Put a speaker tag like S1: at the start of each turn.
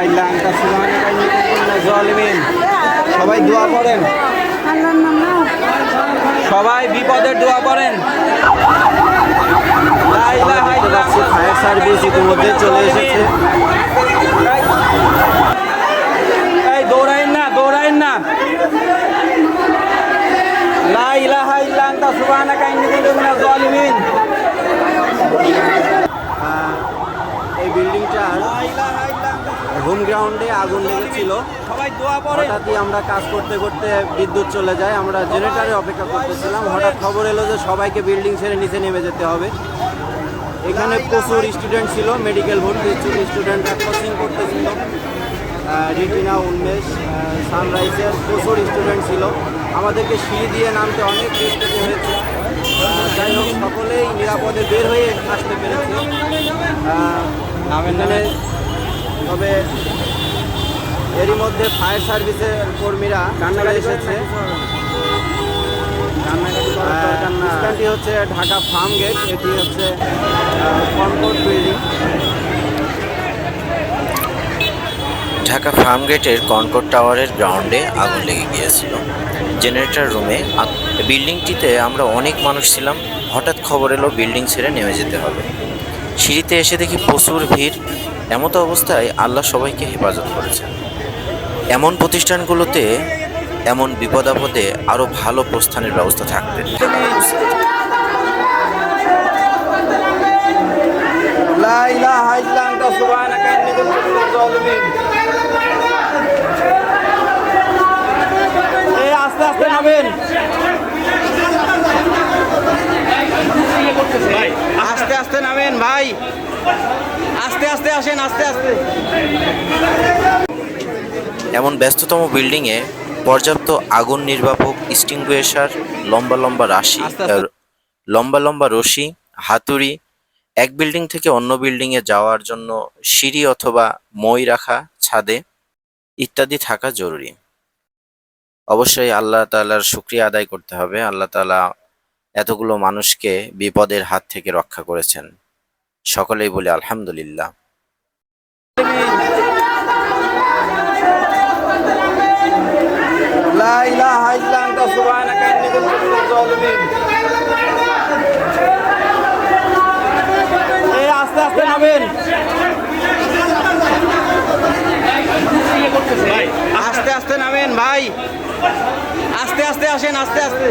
S1: ইল্লা আনতা সুবহানাকা ইন্নী কুনতু মিনাজ জালিমিন। সবাই দোয়া করেন,
S2: আল্লাহর নাম নাও।
S1: সবাই বিপদের দোয়া করেন। লা ইলাহা ইল্লাল্লাহ। ফায়ার সার্ভিস ইতিমধ্যে চলে এসেছে। এই দৌড়াইন না, দৌড়াইন না। লা ইলাহা ইল্লা আনতা সুবহানাকা ইন্নী কুনতু মিনাজ জালিমিন। এই বিল্ডিংটার হোম গ্রাউন্ডে আগুন লেগেছিল। হঠাৎই আমরা কাজ করতে করতে বিদ্যুৎ চলে যায়, আমরা জেনারেটারে অপেক্ষা করতেছিলাম। হঠাৎ খবর এলো যে সবাইকে বিল্ডিং ছেড়ে নিচে নেমে যেতে হবে। এখানে প্রচুর স্টুডেন্ট ছিল, মেডিকেল ভর্তি স্টুডেন্টরা কোচিং করতেছিল। রিটিনা, উন্মেষ, সানরাইজের প্রচুর স্টুডেন্ট ছিল। আমাদেরকে সিঁড়ি দিয়ে নামতে অনেক রিস্ক নিতে হয়েছে। যাই হোক, সকলেই নিরাপদে বের হয়ে আসতে পেরেছে। এখানে তবে এরই মধ্যে ফায়ার সার্ভিসের কর্মীরা চলে এসেছে। স্থানটি হচ্ছে ঢাকা ফার্ম গেট। এটি হচ্ছে কনকর্ড বিল্ডিং।
S3: ঢাকা ফার্ম গেটের কনকর্ড টাওয়ারের গ্রাউন্ডে আগুন লেগে গিয়েছিল জেনারেটর রুমে। বিল্ডিংটিতে আমরা অনেক মানুষ ছিলাম। হঠাৎ খবর এলো বিল্ডিং ছেড়ে নেমে যেতে হবে। সিঁড়িতে এসে দেখি প্রচুর ভিড়। এমতো অবস্থায় আল্লাহ সবাইকে হেফাজত করেছেন। এমন প্রতিষ্ঠানগুলোতে এমন বিপদ আপদে আরও ভালো প্রস্থানের ব্যবস্থা থাকবে।
S1: লা ইলাহা ইল্লা আনতা সুবহানাকা ইন্নী কুনতু মিনাজ জালিমিন। এই আস্তে আস্তে নামেন, আস্তে আস্তে নামেন ভাই, আস্তে আস্তে আসেন, আস্তে আস্তে।
S3: এমন ব্যস্ততম বিল্ডিংয়ে পর্যাপ্ত আগুন নির্বাপক, এক্সটিংগুইশার, লম্বা লম্বা রশি, হাতুড়ি, এক বিল্ডিং থেকে অন্য বিল্ডিংয়ে যাওয়ার জন্য সিঁড়ি অথবা মই রাখা ছাদে ইত্যাদি থাকা জরুরি। অবশ্যই আল্লাহ তাআলার শুকরিয়া আদায় করতে হবে। আল্লাহ তাআলা এতগুলো মানুষকে বিপদের হাত থেকে রক্ষা করেছেন। সকলেই বলি আলহামদুলিল্লাহ।
S1: লা ইলাহা ইল্লা আনতা সুবহানাকা ইন্নী কুনতু মিনাজ জালিমিন। এই আস্তে আস্তে নামেন, আস্তে আস্তে নামেন ভাই, আস্তে আস্তে আসেন, আস্তে আস্তে।